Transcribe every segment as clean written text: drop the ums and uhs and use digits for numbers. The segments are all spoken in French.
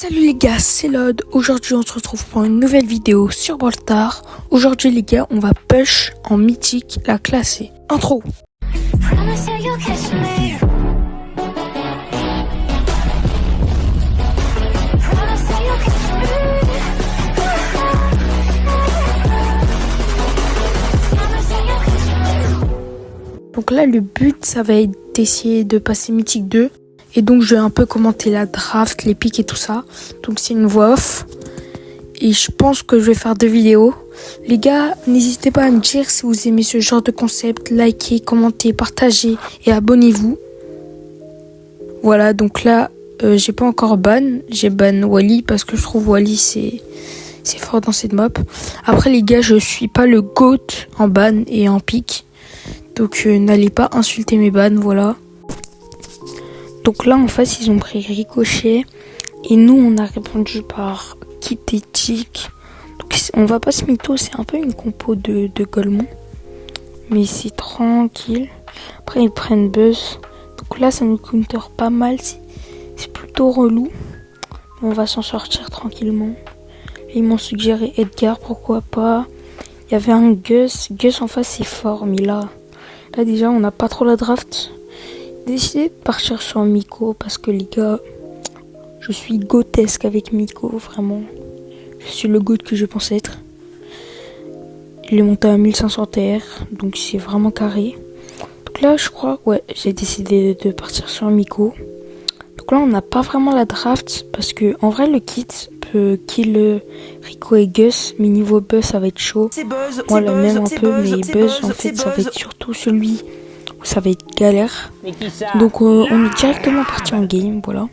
Salut les gars, c'est Lod. Aujourd'hui on se retrouve pour une nouvelle vidéo sur Brawl Stars. Aujourd'hui les gars, on va push en mythique la classée. Intro. Donc là le but ça va être d'essayer de passer mythique 2. Et donc je vais un peu commenter la draft, les pics et tout ça. Donc c'est une voix off. Et je pense que je vais faire 2 vidéos. Les gars, n'hésitez pas à me dire si vous aimez ce genre de concept. Likez, commentez, partagez et abonnez-vous. Voilà, donc là, j'ai pas encore ban. J'ai ban Wally parce que je trouve Wally c'est fort dans cette map. Après les gars, je suis pas le GOAT en ban et en pic. Donc n'allez pas insulter mes bans, voilà. Donc là en face ils ont pris Ricochet et nous on a répondu par Kit et Tic. Donc on va pas se mytho, c'est un peu une compo de Golemon. Mais c'est tranquille. Après ils prennent Buzz. Donc là ça nous counter pas mal, c'est plutôt relou. On va s'en sortir tranquillement. Et ils m'ont suggéré Edgar, pourquoi pas. Il y avait un Gus. Gus en face c'est fort, mais là déjà on n'a pas trop la draft. Décidé de partir sur Miko parce que les gars, je suis gothesque avec Miko, vraiment. Je suis le goth que je pense être. Il est monté à 1500 TR, donc c'est vraiment carré. Donc là, je crois, ouais, j'ai décidé de partir sur Miko. Donc là, on n'a pas vraiment la draft parce que en vrai, le kit peut kill Rico et Gus, mais niveau Buzz, ça va être chaud. Moi, la même un peu, mais Buzz, en fait, ça va être surtout celui où ça va être galère. Donc on est directement parti en game, voilà.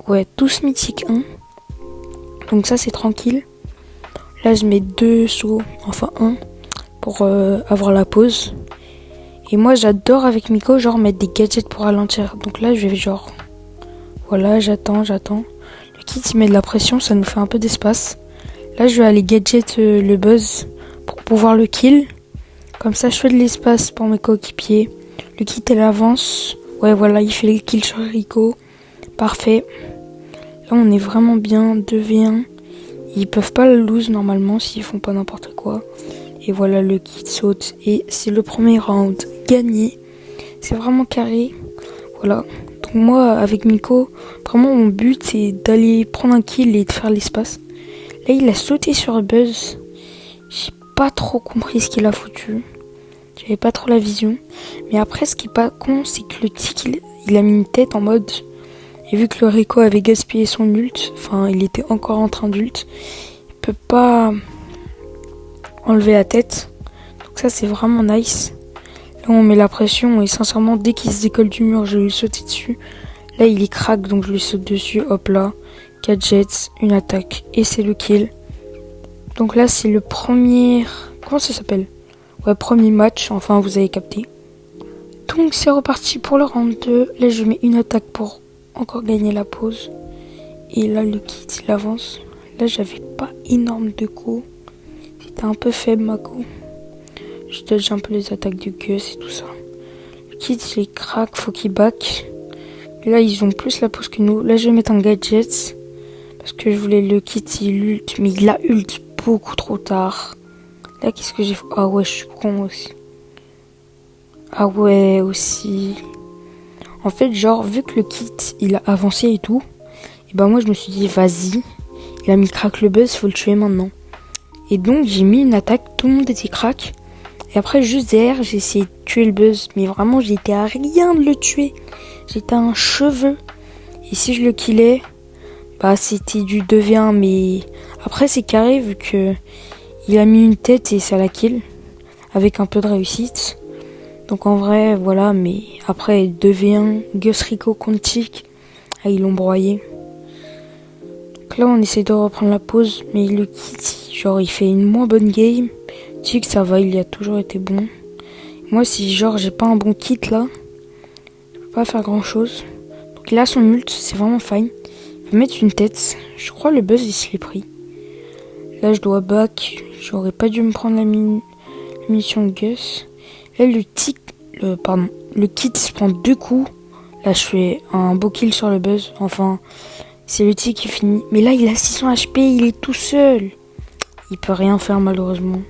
Ouais, tous mythique 1. Donc ça c'est tranquille. Là je mets 2 sauts, enfin 1 pour avoir la pause. Et moi j'adore avec Miko genre mettre des gadgets pour ralentir. Donc là je vais genre, voilà, j'attends. Le kit il met de la pression, ça nous fait un peu d'espace. Là je vais aller gadget le Buzz pour pouvoir le kill. Comme ça je fais de l'espace pour mes coéquipiers. Le kit elle avance. Ouais voilà, il fait le kill sur Rico. Parfait. Là on est vraiment bien. 2v1. Ils peuvent pas le lose normalement s'ils font pas n'importe quoi. Et voilà, le kit saute. Et c'est le premier round gagné. C'est vraiment carré. Voilà. Donc moi avec Miko, vraiment mon but c'est d'aller prendre un kill et de faire l'espace. Là il a sauté sur Buzz. J'ai pas trop compris ce qu'il a foutu. J'avais pas trop la vision. Mais après, ce qui est pas con, c'est que le tic, il a mis une tête en mode... Et vu que le Rico avait gaspillé son ult, enfin, il était encore en train d'ult, il peut pas enlever la tête. Donc ça, c'est vraiment nice. Là, on met la pression et sincèrement, dès qu'il se décolle du mur, je vais lui sauter dessus. Là, il est crack, donc je lui saute dessus. Hop là, 4 jets, une attaque. Et c'est le kill. Donc là, c'est le premier... Comment ça s'appelle ? Ouais, premier match, enfin vous avez capté. Donc c'est reparti pour le round 2. Là je mets une attaque pour encore gagner la pause. Et là le kit il avance. Là j'avais pas énorme de coups. C'était un peu faible ma coup. Je dodge un peu les attaques du Gus et tout ça. Le kit il est crack, faut qu'il back. Mais là ils ont plus la pause que nous. Là je vais mettre un gadget. Parce que je voulais le kit il ult. Mais il a ult beaucoup trop tard. Là, qu'est-ce que j'ai fait ? Ah ouais, je suis con aussi. Ah ouais, aussi. En fait, genre, vu que le kit, il a avancé et tout, et ben moi, je me suis dit, vas-y. Il a mis crack le Buzz, faut le tuer maintenant. Et donc, j'ai mis une attaque, tout le monde était crack. Et après, juste derrière, j'ai essayé de tuer le Buzz. Mais vraiment, j'étais à rien de le tuer. J'étais à un cheveu. Et si je le killais, bah, c'était du 2v1. Mais après, c'est carré, vu que... Il a mis une tête et ça la kill. Avec un peu de réussite. Donc en vrai, voilà. Mais après, 2v1. Gus Rico contre Tic. Ah, ils l'ont broyé. Donc là, on essaie de reprendre la pause. Mais le kit, genre, il fait une moins bonne game. Tic, ça va, il a toujours été bon. Moi, si genre, j'ai pas un bon kit là, je peux pas faire grand chose. Donc là, son ult, c'est vraiment fine. Il va mettre une tête. Je crois le Buzz, il se l'est pris. Là, je dois back. J'aurais pas dû me prendre la munition de Gus. Là, le kit, il se prend 2 coups. Là, je fais un beau kill sur le Buzz. Enfin, C'est le tic qui finit. Mais là, il a 600 HP, il est tout seul. Il peut rien faire malheureusement.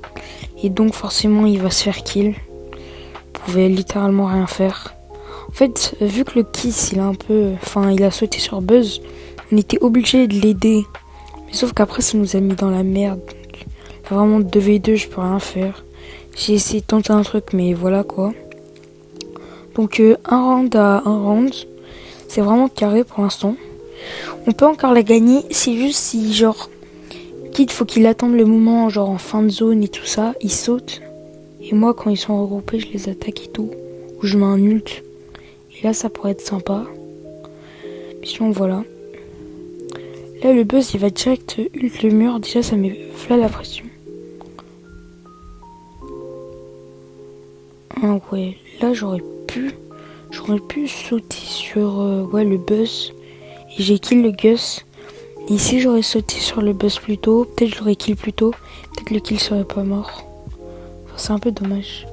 Et donc forcément, il va se faire kill. Il pouvait littéralement rien faire. En fait, vu que le Kiss, il a sauté sur Buzz, on était obligé de l'aider. Mais sauf qu'après, ça nous a mis dans la merde. Donc, là, vraiment 2v2, je peux rien faire. J'ai essayé de tenter un truc, mais voilà quoi. Donc un round à un round. C'est vraiment carré pour l'instant. On peut encore la gagner. C'est juste si genre Kid faut qu'il attende le moment genre en fin de zone et tout ça. Il saute. Et moi quand ils sont regroupés je les attaque et tout. Ou je mets un ult. Et là ça pourrait être sympa. Puis sinon voilà. Là le Buzz il va direct ult le mur. Déjà ça met là la pression. Ah ouais. Là j'aurais pu sauter sur le Buzz et j'ai kill le Gus. Et si j'aurais sauté sur le Buzz plus tôt, peut-être je l'aurais kill plus tôt, peut-être le kill serait pas mort. Enfin, c'est un peu dommage.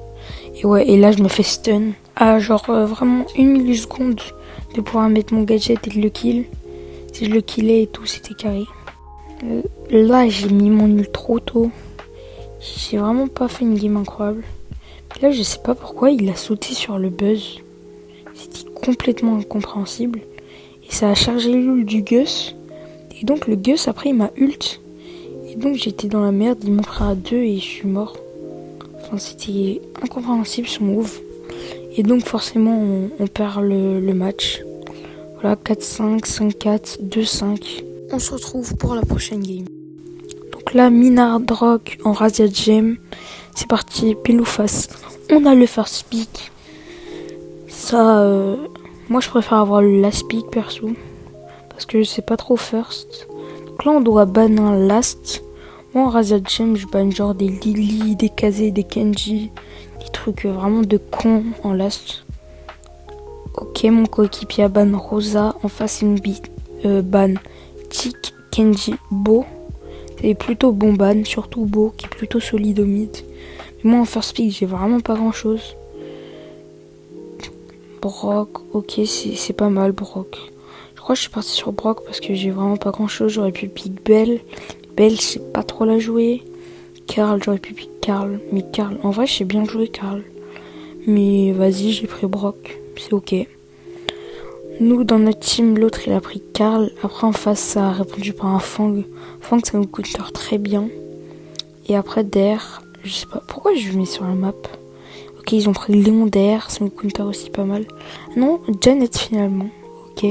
Et ouais, et là je me fais stun à vraiment 1 milliseconde de pouvoir mettre mon gadget et de le kill. Si je le killais et tout, c'était carré. Là j'ai mis mon ult trop tôt. J'ai vraiment pas fait une game incroyable. Là je sais pas pourquoi il a sauté sur le Buzz. C'était complètement incompréhensible. Et ça a chargé l'ult du Gus. Et donc le Gus après il m'a ult. Et donc j'étais dans la merde, il m'a pris à 2 et je suis mort. Enfin c'était incompréhensible son move. Et donc forcément on perd le match. Voilà 4-5, 5-4, 2-5. On se retrouve pour la prochaine game. Donc là Minard Rock en Razia Gem. C'est parti, pile ou face. On a le first pick. Ça, moi je préfère avoir le last pick perso. Parce que je sais pas trop first. Donc là on doit ban un last. Moi en Razia Gem je ban genre des Lily, des Kaze, des Kenji. Des trucs vraiment de cons en last. Ok, mon coéquipier a ban Rosa. En face il me ban Tik, Kenji, Bo. C'est plutôt bon ban, surtout Bo qui est plutôt solide au mid. Mais moi en first pick j'ai vraiment pas grand chose. Brock, ok, c'est pas mal Brock. Je crois que je suis partie sur Brock parce que j'ai vraiment pas grand chose. J'aurais pu pick Belle. Belle, je sais pas trop la jouer. Karl, j'aurais pu pick Karl. Mais Karl, en vrai, je sais bien jouer Karl. Mais vas-y, j'ai pris Brock. C'est ok. Nous, dans notre team, l'autre il a pris Karl. Après, en face, ça a répondu par un Fang. Fang, ça nous coûte très bien. Et après, derrière, je sais pas pourquoi je le mets sur la map. Ok, ils ont pris Léon derrière, ça me counter aussi pas mal. Non, Janet finalement. Ok.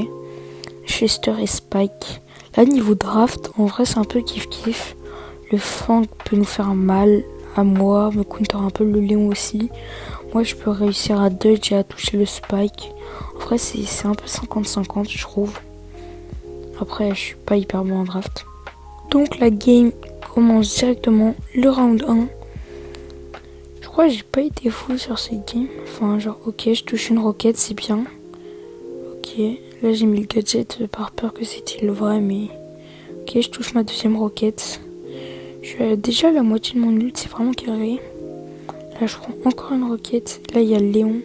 Chester et Spike. Là, niveau draft, en vrai, c'est un peu kiff-kiff. Le Fang peut nous faire mal à moi, me counter un peu le Léon aussi. Moi, je peux réussir à dodge et à toucher le Spike. En vrai, c'est un peu 50-50, je trouve. Après, je suis pas hyper bon en draft. Donc, la game commence directement. Le round 1. Je crois que j'ai pas été fou sur cette game. Enfin, genre, ok, je touche une roquette, c'est bien. Ok, là j'ai mis le gadget par peur que c'était le vrai, mais... Ok, je touche ma deuxième roquette. Je suis déjà à la moitié de mon ult, c'est vraiment carré. Là, je prends encore une roquette. Là, il y a le Léon.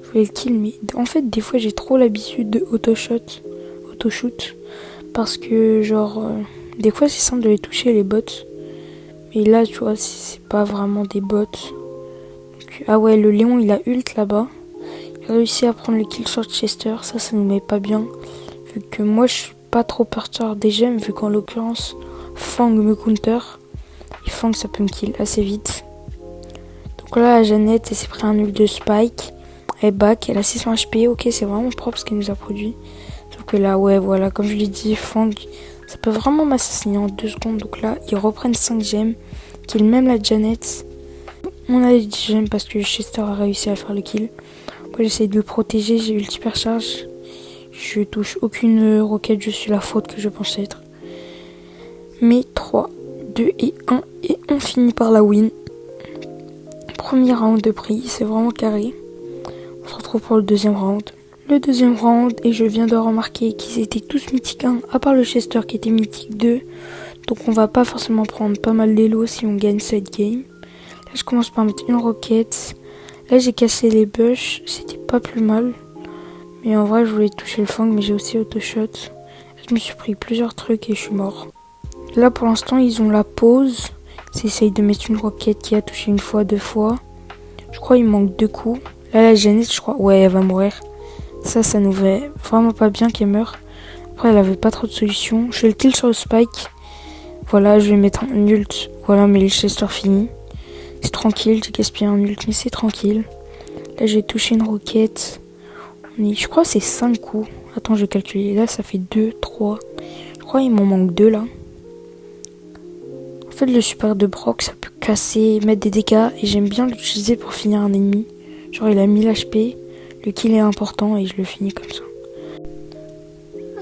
Je voulais le kill, mais en fait, des fois, j'ai trop l'habitude de auto-shoot. Parce que, des fois, c'est simple de les toucher, les bots. Et là, tu vois, c'est pas vraiment des bots. Donc, ah ouais, le Léon, il a ult là-bas. Il a réussi à prendre le kill sur Chester. Ça nous met pas bien. Vu que moi, je suis pas trop porteur des gemmes. Vu qu'en l'occurrence, Fang me counter. Et Fang, ça peut me kill assez vite. Donc là, Jeannette, elle s'est pris un ult de Spike. Elle est back. Elle a 600 HP. Ok, c'est vraiment propre ce qu'elle nous a produit. Sauf que là, ouais, voilà, comme je l'ai dit, Fang... Ça peut vraiment m'assassiner en 2 secondes. Donc là, ils reprennent 5 gemmes. Kill même la Janet. On a les 10 gemmes parce que Chester a réussi à faire le kill. Moi, j'essaie de le protéger. J'ai eu le hypercharge. Je touche aucune roquette. Je suis la faute que je pensais être. Mais 3, 2 et 1. Et on finit par la win. Premier round de prix. C'est vraiment carré. On se retrouve pour le deuxième round. Le deuxième round, et je viens de remarquer qu'ils étaient tous mythiques 1, à part le Chester qui était mythique 2. Donc on va pas forcément prendre pas mal d'élo si on gagne cette game. Là je commence par mettre une roquette. Là j'ai cassé les bush, c'était pas plus mal. Mais en vrai je voulais toucher le Fang, mais j'ai aussi auto-shot. Je me suis pris plusieurs trucs et je suis mort. Là pour l'instant ils ont la pause. Ils essayent de mettre une roquette qui a touché une fois, 2 fois. Je crois qu'il manque 2 coups. Là la Jeannette je crois, ouais elle va mourir. Ça nous fait vraiment pas bien qu'elle meure. Après elle avait pas trop de solutions. Je fais le kill sur le Spike. Voilà, je vais mettre un ult. Voilà, mais les Chester fini. C'est tranquille, j'ai gaspillé un ult, mais c'est tranquille. Là j'ai touché une roquette. Je crois que c'est 5 coups. Attends, je vais calculer. Là ça fait 2, 3. Je crois qu'il m'en manque 2 là. En fait le super de Brock ça peut casser, mettre des dégâts. Et j'aime bien l'utiliser pour finir un ennemi. Genre il a 1000 HP. Le kill est important et je le finis comme ça.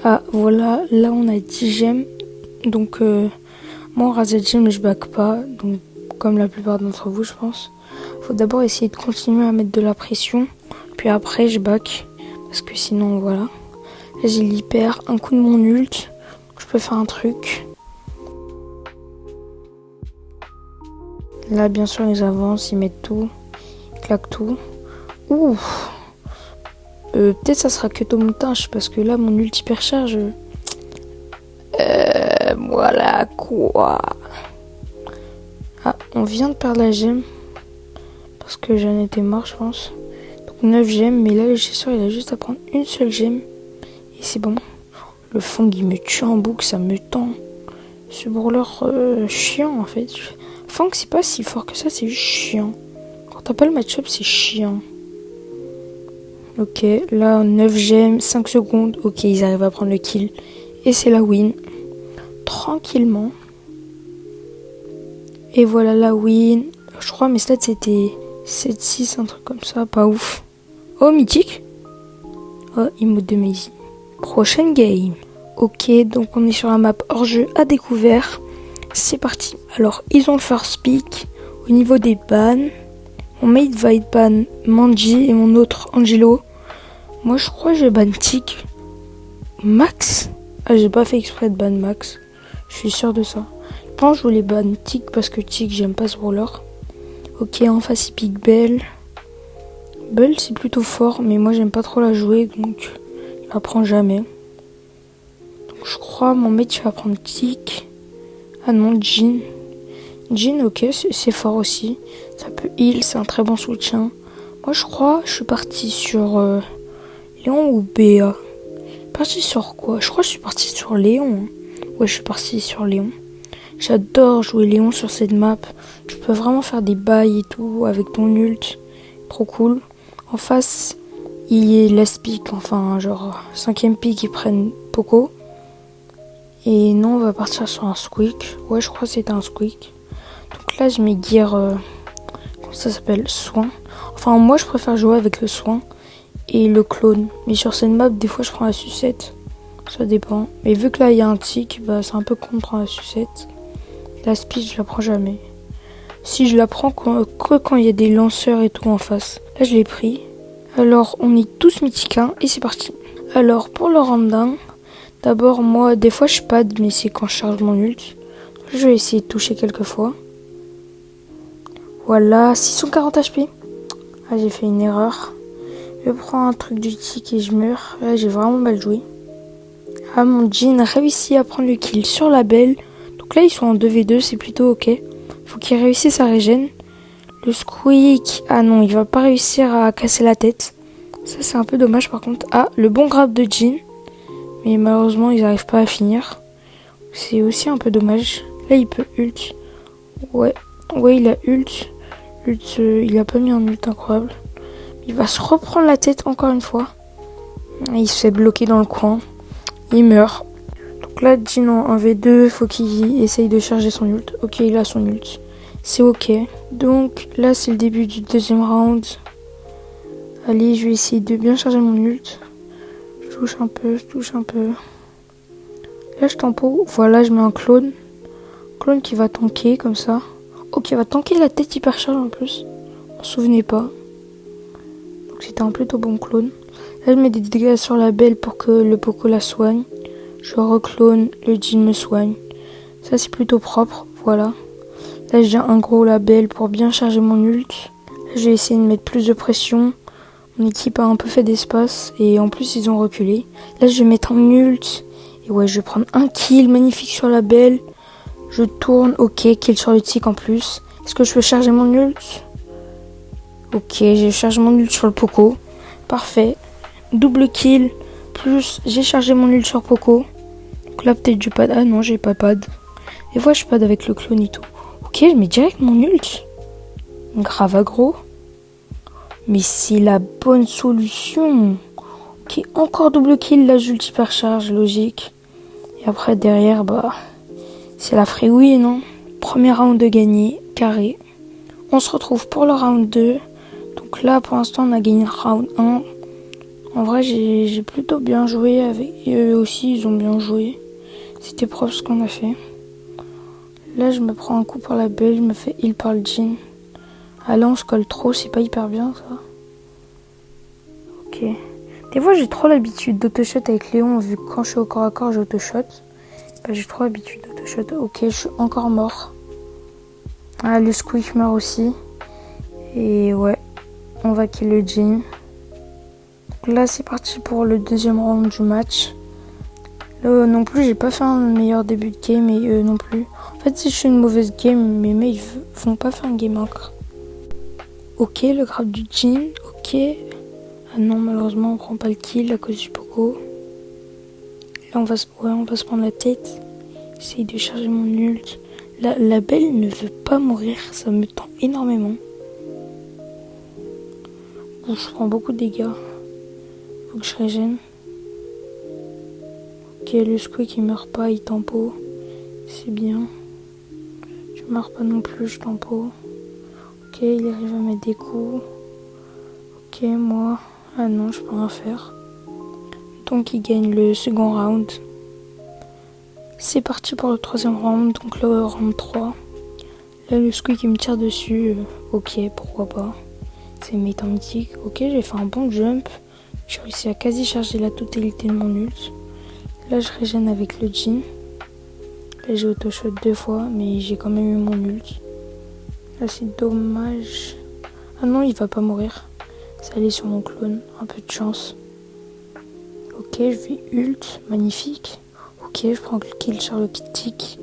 Ah voilà, là on a 10 gemmes. Donc moi en Razed Gem je back pas. Donc comme la plupart d'entre vous je pense. Faut d'abord essayer de continuer à mettre de la pression. Puis après je back. Parce que sinon voilà. Là j'ai l'hyper, un coup de mon ult. Je peux faire un truc. Là bien sûr ils avancent, ils mettent tout. Ils claquent tout. Ouh. Peut-être ça sera que ton montage parce que là mon ult hyper charge. Voilà quoi. Ah, on vient de perdre la gemme. Parce que j'en étais mort je pense. Donc 9 gemmes, mais là le chasseur il a juste à prendre une seule gemme. Et c'est bon. Le Fang il me tue en boucle, ça me tend. Ce brawler chiant en fait. Fang c'est pas si fort que ça, c'est juste chiant. Quand t'as pas le match-up c'est chiant. Ok, là 9 gemmes, 5 secondes. Ok, ils arrivent à prendre le kill. Et c'est la win. Tranquillement. Et voilà la win. Je crois mes stats c'était 7-6, un truc comme ça, pas ouf. Oh, mythique. Oh, emote de Maisie. Prochaine game. Ok, donc on est sur la map hors-jeu à découvert. C'est parti. Alors, ils ont le first pick. Au niveau des bans, mon mate va être ban Manji et mon autre Angelo. Moi, je crois que je ban Tic. Max. Ah, j'ai pas fait exprès de ban Max. Je suis sûr de ça. Je pense que je voulais ban Tic parce que Tic, j'aime pas ce brawler. Ok, en face, il pique Belle. Belle, c'est plutôt fort, mais moi, j'aime pas trop la jouer, donc je la prends jamais. Donc, je crois mon mate, il va prendre Tic. Ah non, Jhin. Jhin, ok, c'est fort aussi. Ça peut heal, c'est un très bon soutien. Moi, je crois, je suis parti sur Léon ou Béa. Parti sur quoi? Je crois que je suis parti sur Léon. Ouais, je suis parti sur Léon. J'adore jouer Léon sur cette map. Tu peux vraiment faire des bails et tout avec ton ult. Trop cool. En face, il laisse pique, enfin genre 5ème pique, ils prennent Poco. Et non, on va partir sur un squeak. Ouais, je crois que c'était un squeak. Donc là, je mets gear, comment ça s'appelle? Soin. Enfin, moi, je préfère jouer avec le soin et le clone. Mais sur cette map, des fois, je prends la sucette. Ça dépend. Mais vu que là, il y a un tic, bah, c'est un peu con de prendre la sucette. Et la speed, je la prends jamais. Si je la prends que quand il y a des lanceurs et tout en face. Là, je l'ai pris. Alors, on est tous mythiques 1 et c'est parti. Alors, pour le random, d'abord, moi, des fois, je pad, mais c'est quand je charge mon ult. Je vais essayer de toucher quelques fois. Voilà, 640 HP. Ah, j'ai fait une erreur. Je prends un truc du tic et je meurs. Là, j'ai vraiment mal joué. Ah, mon Jhin a réussi à prendre le kill sur la Belle. Donc là, ils sont en 2v2, c'est plutôt ok. Faut qu'il réussisse à régène. Le squeak, ah non, il va pas réussir à casser la tête. Ça, c'est un peu dommage par contre. Ah, le bon grab de Jhin. Mais malheureusement, ils n'arrivent pas à finir. C'est aussi un peu dommage. Là, il peut ult. Ouais, il a ult. Il a pas mis un ult incroyable. Il va se reprendre la tête encore une fois. Il se fait bloquer dans le coin. Il meurt. Donc là, Jhin en 1v2, faut qu'il essaye de charger son ult. Ok, il a son ult. C'est ok. Donc là, c'est le début du deuxième round. Allez, je vais essayer de bien charger mon ult. Je touche un peu. Là, je tempo. Voilà, je mets un clone. Clone qui va tanker comme ça. Ok, il va tanker la tête hyper charge en plus. On s'en souvenait pas. Donc c'était un plutôt bon clone. Là, je mets des dégâts sur la Belle pour que le Poco la soigne. Je reclone, le Jhin me soigne. Ça, c'est plutôt propre. Voilà. Là, j'ai un gros label pour bien charger mon ult. Là, je vais essayer de mettre plus de pression. Mon équipe a un peu fait d'espace et en plus, ils ont reculé. Là, je vais mettre un ult Et ouais, je vais prendre un kill magnifique sur la belle. Je tourne, ok, kill sur le tic en plus. Est-ce que je peux charger mon ult? Ok, j'ai chargé mon ult sur le Poco. Parfait. Double kill. Plus, j'ai chargé mon ult sur Poco. Donc là, peut-être du pad. Ah non, j'ai pas pad. Et voilà, je pad avec le clone et tout. Ok, je mets direct mon ult. Grave aggro. Mais c'est la bonne solution. Ok, encore double kill. Là, j'ult hypercharge, logique. Et après, derrière, bah, c'est la freeway, non? Premier round de gagné, carré. On se retrouve pour le round 2. Donc là, pour l'instant, on a gagné le round 1. En vrai, j'ai plutôt bien joué avec. Et eux aussi, ils ont bien joué. C'était propre ce qu'on a fait. Là, je me prends un coup par la belle, je me fais heal par le Jhin. Ah là, on se colle trop, c'est pas hyper bien ça. Ok. Des fois, j'ai trop l'habitude d'autoshot avec Léon, vu que quand je suis au corps à corps, j'autoshot. Bah, j'ai trop l'habitude d'autoshot. Ok, je suis encore mort. Ah, le Squeak meurt aussi. Et ouais, on va kill le Jhin. Donc là, c'est parti pour le deuxième round du match. Là, non plus, j'ai pas fait un meilleur début de game et eux non plus. En fait, si je fais une mauvaise game, mes mates vont pas faire un game encore. Ok, le grab du Jhin. Ok. Ah non, malheureusement, on prend pas le kill à cause du Poco. Là, on va se prendre la tête. J'essaye de charger mon ult. La belle ne veut pas mourir, ça me tend énormément. Bon, je prends beaucoup de dégâts. Faut que je régène. Ok, le Squeak il meurt pas, il tempo. C'est bien. Je meurs pas non plus, je tempo. Ok, il arrive à mettre des coups. Ok, moi. Ah non, je peux rien faire. Donc il gagne le second round. C'est parti pour le troisième round, donc le round 3. Là, le Squeak il me tire dessus. Ok, pourquoi pas. C'est méta mythique. Ok, j'ai fait un bon jump. J'ai réussi à quasi charger la totalité de mon ult. Là, je régène avec le Jhin. Là, j'ai autoshot 2 fois, mais j'ai quand même eu mon ult. Là, c'est dommage. Ah non, il va pas mourir. Ça allait sur mon clone. Un peu de chance. Ok, je vais ult. Magnifique. Ok, je prends le kill sur le tic.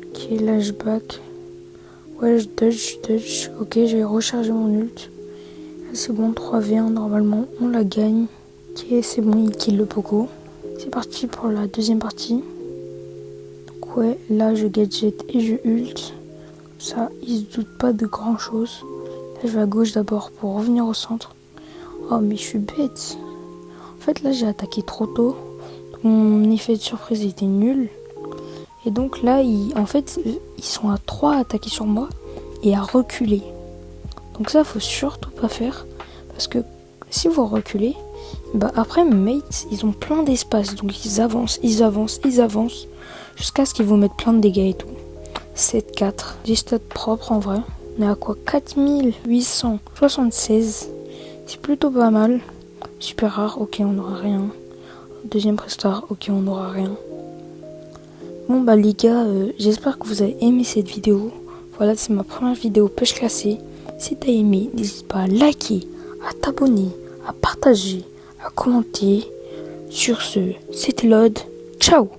Ok, là, je back. Ouais, je dodge. Ok, j'ai rechargé mon ult. Là, c'est bon, 3v1 normalement. On la gagne. Ok, c'est bon, il kill le Poco. C'est parti pour la deuxième partie. Donc ouais, là je gadget et je ult. Ça, il se doute pas de grand chose. Là je vais à gauche d'abord pour revenir au centre. Oh mais je suis bête. En fait là j'ai attaqué trop tôt. Donc, mon effet de surprise était nul. Et donc là, ils sont à 3 à attaquer sur moi et à reculer. Donc ça, faut surtout pas faire. Parce que si vous reculez, bah après mes mates, ils ont plein d'espace. Donc ils avancent. Jusqu'à ce qu'ils vous mettent plein de dégâts et tout. 7-4. Des stats propres en vrai. On est à quoi? 4876. C'est plutôt pas mal. Super rare, ok, on n'aura rien. Deuxième prestar, ok, on n'aura rien. Bon bah les gars, j'espère que vous avez aimé cette vidéo. Voilà, c'est ma première vidéo push classée. Si t'as aimé, n'hésite pas à liker, à t'abonner, à partager, à commenter. Sur ce, c'était Lod. Ciao!